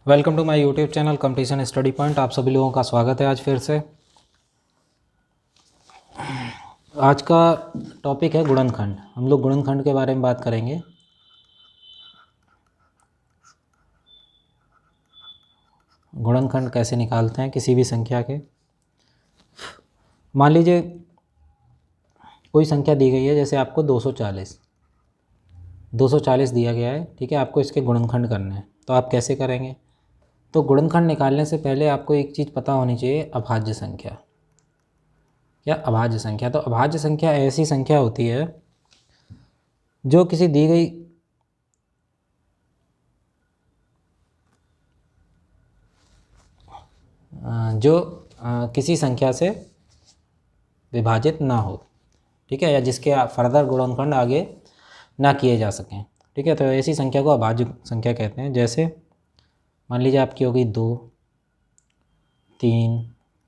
Welcome to my YouTube channel competition study point. आप सभी लोगों का स्वागत है आज फिर से। आज का टॉपिक है गुणनखंड। हम लोग गुणनखंड के बारे में बात करेंगे। गुणनखंड कैसे निकालते हैं किसी भी संख्या के। मान लीजिए कोई संख्या दी गई है, जैसे आपको 240 दिया गया है, ठीक है। आपको इसके गुणनखंड करने हैं, तो आप कैसे करेंगे? तो गुणनखंड निकालने से पहले आपको एक चीज़ पता होनी चाहिए, अभाज्य संख्या। क्या? अभाज्य संख्या। तो अभाज्य संख्या ऐसी संख्या होती है जो किसी दी गई किसी संख्या से विभाजित ना हो, ठीक है, या जिसके फर्दर गुणनखंड आगे ना किए जा सकें, ठीक है। तो ऐसी संख्या को अभाज्य संख्या कहते हैं। जैसे मान लीजिए आपकी हो गई 2, 3,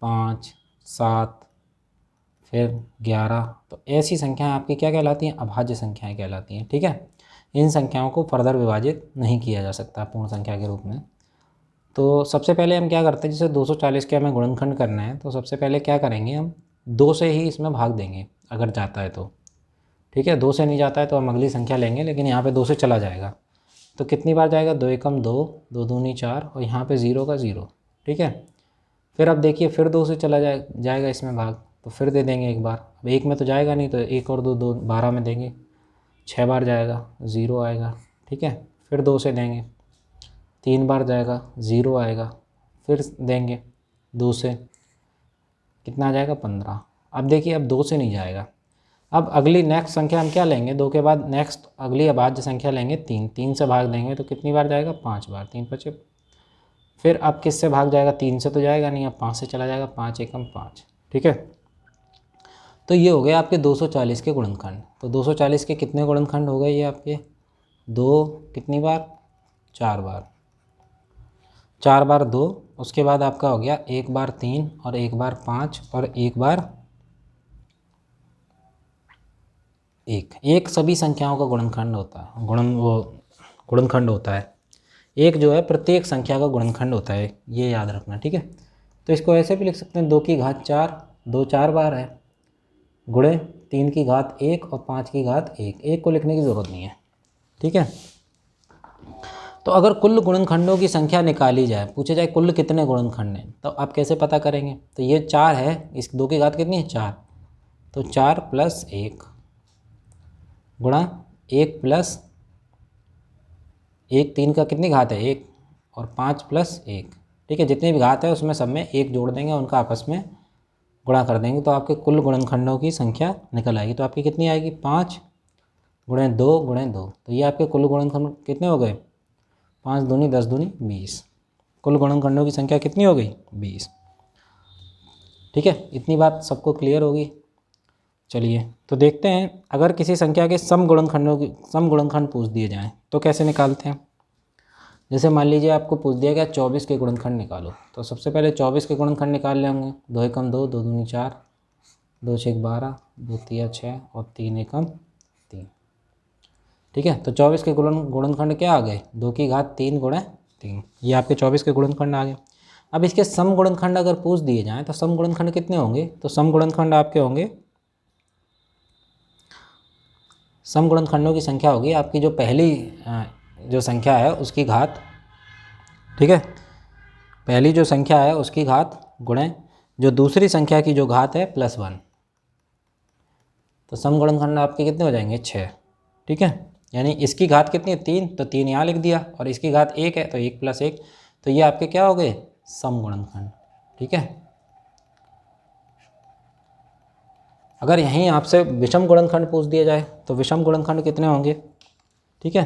5, 7, फिर 11। तो ऐसी संख्याएं आपकी क्या कहलाती हैं? अभाज्य संख्याएं कहलाती हैं, ठीक है। इन संख्याओं को फर्दर विभाजित नहीं किया जा सकता पूर्ण संख्या के रूप में। तो सबसे पहले हम क्या करते हैं, जैसे 240 के हमें गुणनखंड करना है, तो सबसे पहले क्या करेंगे, हम 2 से ही इसमें भाग देंगे अगर जाता है तो, ठीक है। 2 से नहीं जाता है तो हम अगली संख्या लेंगे, लेकिन यहाँ पे 2 से चला जाएगा तो कितनी बार जाएगा? 2 एकम 2, 2 दूनी 4, और यहाँ पे 0 का 0, ठीक है। फिर अब देखिए फिर 2 से चला जाएगा इसमें भाग, तो फिर दे देंगे एक बार। अब एक में तो जाएगा नहीं, तो 1 और 2, 2 12 में देंगे, 6 बार जाएगा, 0 आएगा, ठीक है। फिर 2 से देंगे, 3 बार जाएगा, 0 आएगा, फिर देंगे 2 से, कितना आ जाएगा? 15। अब देखिए अब 2 से नहीं जाएगा। अब अगली नेक्स्ट संख्या हम क्या लेंगे? 2 के बाद नेक्स्ट अगली अभाज्य संख्या लेंगे 3। 3 से भाग देंगे तो कितनी बार जाएगा? 5 बार, 3 5। फिर अब किससे भाग जाएगा? 3 से तो जाएगा नहीं, अब 5 से चला जाएगा, 5 एकम 5, ठीक है। तो ये हो गए आपके 240 के गुणनखंड। तो 240 के कितने गुणनखंड हो गए ये आपके? 2 कितनी बार? 4 बार। 4 बार 2, उसके बाद आपका हो गया 1 बार 3 और 1 बार 5 और 1 बार 1। एक सभी संख्याओं का गुणनखंड होता है, गुणनखंड होता है। एक जो है प्रत्येक संख्या का गुणनखंड होता है, ये याद रखना, ठीक है। तो इसको ऐसे भी लिख सकते हैं, 2 की घात 4, 2 4 बार है, गुणे 3 की घात 1 और 5 की घात 1। 1 को लिखने की ज़रूरत नहीं है, ठीक है। तो अगर कुल गुणनखंडों की संख्या निकाली जाए, पूछे जाए कुल कितने गुणनखंड हैं, तो आप कैसे पता करेंगे? तो ये 4 है, इस 2 की घात कितनी है? 4। तो 4 + 1 गुणा 1 + 1, 3 का कितनी घात है? 1, और 5 + 1, ठीक है। जितनी भी घात है उसमें सब में 1 जोड़ देंगे, उनका आपस में गुणा कर देंगे, तो आपके कुल गुणनखंडों की संख्या निकल आएगी। तो आपकी कितनी आएगी? 5 × 2 × 2। तो ये आपके कुल गुणनखंड कितने हो गए? 5 दूनी 10 दूनी 20। कुल गुणनखंडों की संख्या कितनी हो गई? 20, ठीक है। इतनी बात सबको क्लियर होगी। चलिए तो देखते हैं, अगर किसी संख्या के सम गुणनखंड पूछ दिए जाएँ तो कैसे निकालते हैं। जैसे मान लीजिए आपको पूछ दिया गया 24 के गुणनखंड निकालो, तो सबसे पहले 24 के गुणनखंड निकाल लेंगे। 2 एकम 2, 2 दूनी 4, 2 छेक 12, 2 तिया 6 और 3 एकम 3, ठीक है। तो 24 के गुणनखंड क्या आ गए? 2 की घात 3 × 3, ये आपके 24 के गुणनखंड आ गए। अब इसके सम गुणनखंड अगर पूछ दिए जाएँ तो सम गुणनखंड कितने होंगे? तो सम गुणनखंड आपके होंगे, सम गुणनखंडों की संख्या होगी आपकी जो पहली जो संख्या है उसकी घात, ठीक है, पहली जो संख्या है उसकी घात गुणे जो दूसरी संख्या की जो घात है +1। तो सम गुणनखंड आपके कितने हो जाएंगे? 6, ठीक है। यानी इसकी घात कितनी है? 3, तो 3 यहाँ लिख दिया, और इसकी घात 1 है तो 1 + 1, तो ये आपके क्या हो गए? सम गुणनखंड, ठीक है। अगर यहीं आपसे विषम गुणनखंड पूछ दिया जाए तो विषम गुणनखंड कितने होंगे, ठीक है।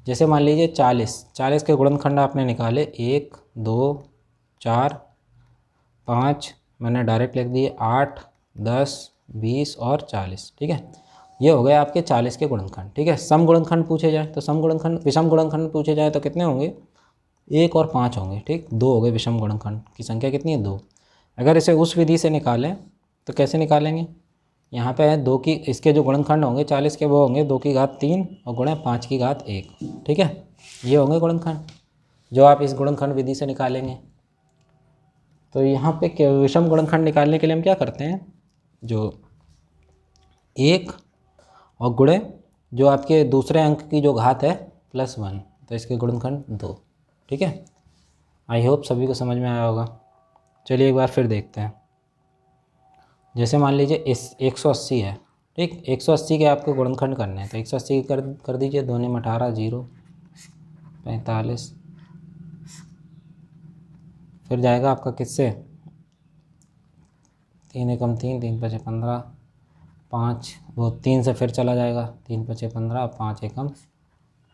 जैसे मान लीजिए 40 के गुणनखंड आपने निकाले, 1 2 4 5, मैंने डायरेक्ट लिख दिए, 8 10 20 और 40, ठीक है। ये हो गए आपके 40 के गुणनखंड, ठीक है। सम गुणनखंड पूछे जाए तो विषम गुणनखंड पूछे जाए तो कितने होंगे? 1 और 5 होंगे, ठीक। 2 हो गए विषम गुणनखंड की संख्या, कितनी है? 2। अगर इसे उस विधि से निकालें तो कैसे निकालेंगे? यहाँ पे है 2 की, इसके जो गुणनखंड होंगे 40 के, वो होंगे 2 की घात 3 और गुणे 5 की घात 1, ठीक है। ये होंगे गुणनखंड। जो आप इस गुणनखंड विधि से निकालेंगे। तो यहाँ पे विषम गुणनखंड निकालने के लिए हम क्या करते हैं, जो 1 और गुणे जो आपके दूसरे अंक की जो घात है +1, तो इसके गुणनखंड 2। ठीक है, आई होप सभी को समझ में आया होगा। चलिए एक बार फिर देखते हैं। जैसे मान लीजिए इस 180 है, ठीक, 180 के आपको गुणनखंड करने हैं, तो 180 कर दीजिए, 2 में 18, 0, 45, फिर जाएगा आपका किससे, 3 एकम 3, 3 पचे 15, 5, वो 3 से फिर चला जाएगा, 3 पचे 15, 5 एकम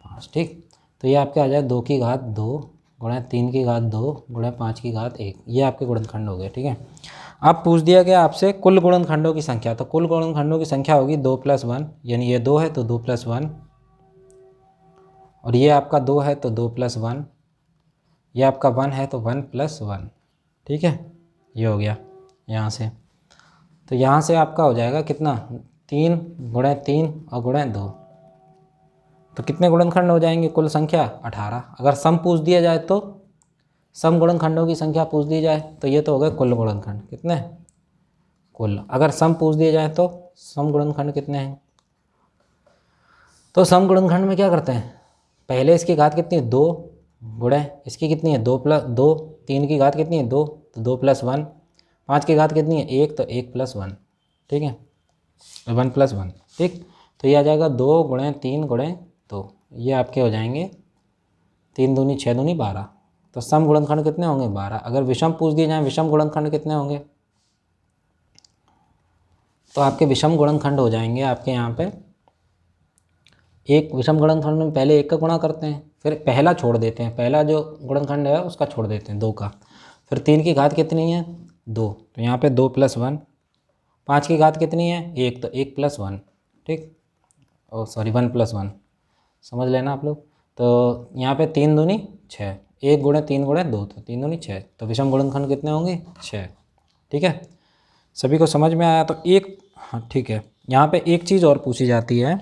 5। ठीक, तो ये आपके आ जाए 2 की घात 2 गुणे 3 की घात 2 गुणे 5 की घात 1, ये आपके गुणनखंड हो गए। ठीक है, अब पूछ दिया गया आपसे कुल गुणनखंडों की संख्या, तो कुल गुणनखंडों की संख्या होगी 2 + 1, यानी ये 2 है तो 2 + 1, और ये आपका 2 है तो 2 + 1, ये आपका 1 है तो 1 + 1। ठीक है, ये हो गया यहाँ से। तो यहाँ से आपका हो जाएगा कितना, 3 गुणे 3 और गुणे 2, तो कितने गुणनखंड हो जाएंगे कुल संख्या, 18। अगर सम पूछ दिया जाए तो सम गुणनखंडों की संख्या पूछ दी जाए तो ये तो हो गए कुल गुणनखंड, कितने, कुल। अगर सम पूछ दिया जाए तो सम गुणनखंड कितने हैं, तो सम गुणनखंड में क्या करते हैं, पहले इसकी घात कितनी है, 2 गुणे इसकी कितनी है, 2 + 2, 3 की घात कितनी है, 2, तो 2 + 1, 5 की घात कितनी है, 1, तो 1 + 1। ठीक है, 1 + 1। ठीक, तो ये आ जाएगा 2 गुणे 3 गुणे 2, ये आपके हो जाएंगे 3 दूनी 6 दूनी 12। तो सम गुणनखंड कितने होंगे, 12। अगर विषम पूछ दिए जाए विषम गुणनखंड कितने होंगे, तो आपके विषम गुणनखंड हो जाएंगे आपके यहाँ पे, एक विषम गुणनखंड में पहले 1 का गुणा करते हैं, फिर पहला छोड़ देते हैं, पहला जो गुणनखंड है उसका छोड़ देते हैं 2 का, फिर 3 की घात कितनी है, 2, तो यहाँ पे 2 + 1, 5 की घात कितनी है, 1, तो 1 + 1। ठीक, ओ सॉरी 1 + 1, समझ लेना आप लोग। तो यहाँ पे 3 दूनी 6, 1 गुणे 3 गुणे 2, तो 3 दूनी 6, तो विषम गुणनखंड कितने होंगे, 6। ठीक है, सभी को समझ में आया। तो एक, हाँ ठीक है, यहाँ पे एक चीज़ और पूछी जाती है,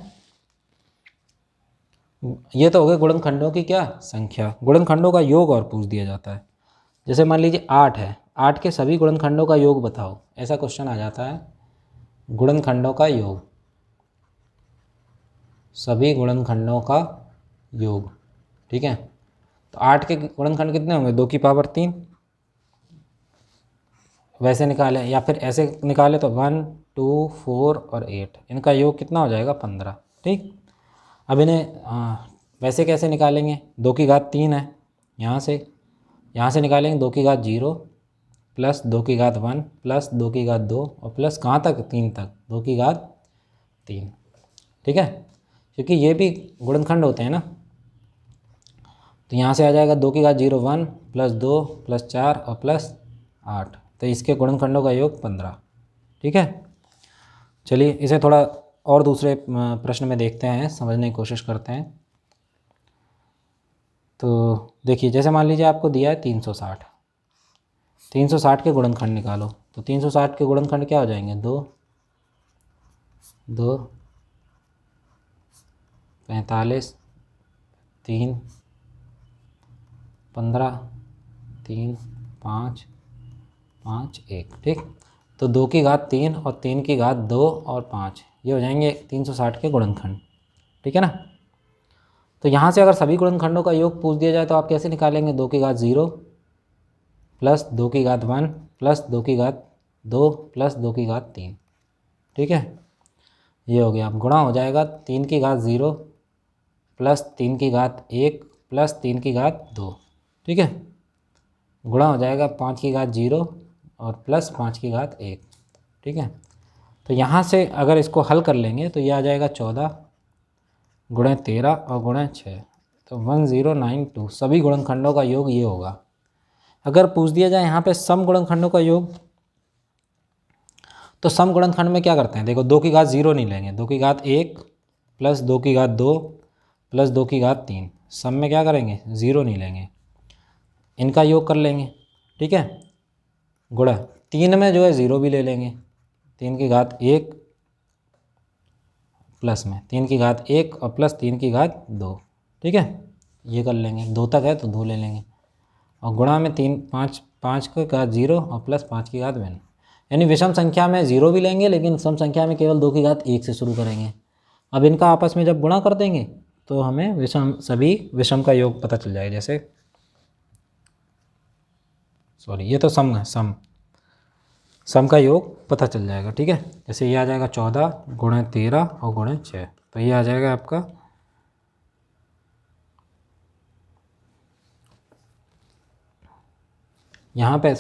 ये तो हो गए गुणनखंडों की क्या संख्या, गुणनखंडों का योग और पूछ दिया जाता है। जैसे मान लीजिए 8 है, 8 के सभी गुणनखंडों का योग बताओ, ऐसा क्वेश्चन आ जाता है, गुणनखंडों का योग, सभी गुणनखंडों का योग। ठीक है, तो 8 के गुणनखंड कितने होंगे, 2 की पावर 3, वैसे निकालें या फिर ऐसे निकालें तो 1, 2, 4 और 8, इनका योग कितना हो जाएगा, 15। ठीक, अब इन्हें वैसे कैसे निकालेंगे, 2 की घात 3 है, यहाँ से निकालेंगे 2 की घात 0 प्लस 2 की घात 1 प्लस 2 की घात 2 और प्लस कहाँ तक, 3 तक, 2 की घात 3। ठीक है, क्योंकि ये भी गुणनखंड होते हैं ना, तो यहाँ से आ जाएगा 2 की घात 0 1 प्लस 2 प्लस 4 और प्लस 8, तो इसके गुणनखंडों का योग 15। ठीक है, चलिए इसे थोड़ा और दूसरे प्रश्न में देखते हैं, समझने की कोशिश करते हैं। तो देखिए, जैसे मान लीजिए आपको दिया है 360, 360 के गुणनखंड निकालो, तो 360 के गुणनखंड क्या हो जाएंगे, 2, 2, 45, 3, 15, 3, 5, 5, 1। ठीक, तो 2 की घात 3 और 3 की घात 2 और 5, ये हो जाएंगे 360 के गुणनखंड। ठीक है ना, तो यहाँ से अगर सभी गुणनखंडों का योग पूछ दिया जाए तो आप कैसे निकालेंगे, 2 की घात 0 प्लस 2 की घात 1 प्लस 2 की घात 2 प्लस 2 की घात 3। ठीक है, ये हो गया, अब गुणा हो जाएगा 3 की घात 0 प्लस 3 की घात 1 प्लस 3 की घात 2। ठीक है, गुणा हो जाएगा 5 की घात 0 और प्लस 5 की घात 1। ठीक है, तो यहाँ से अगर इसको हल कर लेंगे तो ये आ जाएगा 14 गुणे 13 और गुणे 6, तो 1092, सभी गुणनखंडों का योग ये होगा। अगर पूछ दिया जाए यहाँ पे सम गुणनखंडों का योग, तो सम गुणनखंड में क्या करते हैं, देखो 2 की घात 0 नहीं लेंगे, 2 की घात 1 प्लस 2 की घात 2 प्लस 2 की घात 3, सम में क्या करेंगे, 0 नहीं लेंगे, इनका योग कर लेंगे। ठीक है, गुणा 3 में जो है 0 भी ले लेंगे, 3 की घात 1 प्लस में 3 की घात 1 और प्लस 3 की घात 2। ठीक है, ये कर लेंगे, 2 तक है तो 2 ले लेंगे, और गुणा में 3 5 की घात 0 और प्लस 5 की घात 1। यानी विषम संख्या में 0 भी लेंगे, लेकिन सम संख्या में केवल 2 की घात 1 से शुरू करेंगे। अब इनका आपस में जब गुणा कर देंगे तो हमें सभी विषम का योग पता चल जाएगा। जैसे सॉरी, ये तो सम है, सम का योग पता चल जाएगा। ठीक है, जैसे ये आ जाएगा 14 गुणे 13 और गुणे 6, तो ये आ जाएगा आपका यहाँ पे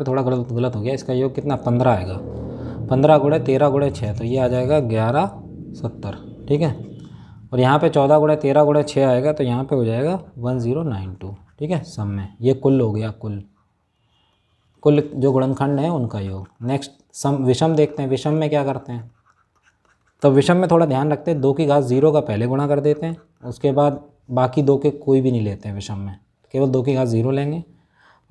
थोड़ा गलत हो गया, इसका योग कितना 15 आएगा, 15 गुणे 13 गुणे 6, तो ये आ जाएगा 1170। ठीक है, और यहाँ पे 14 गुणे 13 गुणे 6 आएगा, तो यहाँ पे हो जाएगा 1092। ठीक है, सम में ये कुल हो गया, कुल जो गुणनखंड है उनका योग। नेक्स्ट विषम देखते हैं। विषम में क्या करते हैं, तो विषम में थोड़ा ध्यान रखते हैं, 2 की घात 0 का पहले गुणा कर देते हैं, उसके बाद बाकी 2 के कोई भी नहीं लेते हैं विषम में, केवल 2 की घात 0 लेंगे।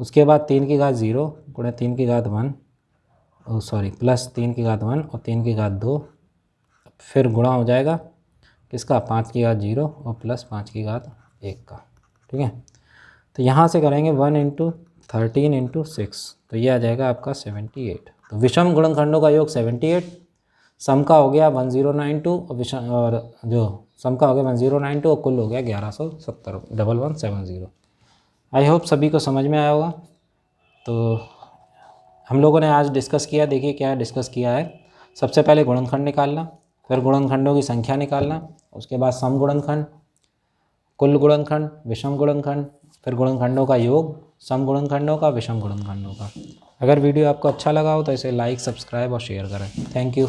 उसके बाद 3 की घात 0 गुणे 3 की घात 1 प्लस 3 की घात 1 और 3 की घात 2, फिर गुणा हो जाएगा किसका, 5 की घात 0 और प्लस 5 की घात 1 का। ठीक है, तो यहाँ से करेंगे 1 × 13 × 6, तो ये आ जाएगा आपका 78। तो विषम गुणनखंडों का योग 78, सम का हो गया 1092 और जो सम का हो गया 1092 और कुल हो गया 1170 1170। आई होप सभी को समझ में आया होगा। तो हम लोगों ने आज डिस्कस किया, देखिए क्या डिस्कस किया है। सबसे पहले गुणनखंड निकालना, फिर गुणनखंडों की संख्या निकालना, उसके बाद सम गुणनखंड, कुल गुणनखंड, विषम गुणनखंड, फिर गुणनखंडों का योग, सम गुणनखंडों का, विषम गुणनखंडों का। अगर वीडियो आपको अच्छा लगा हो तो इसे लाइक, सब्सक्राइब और शेयर करें। Thank you.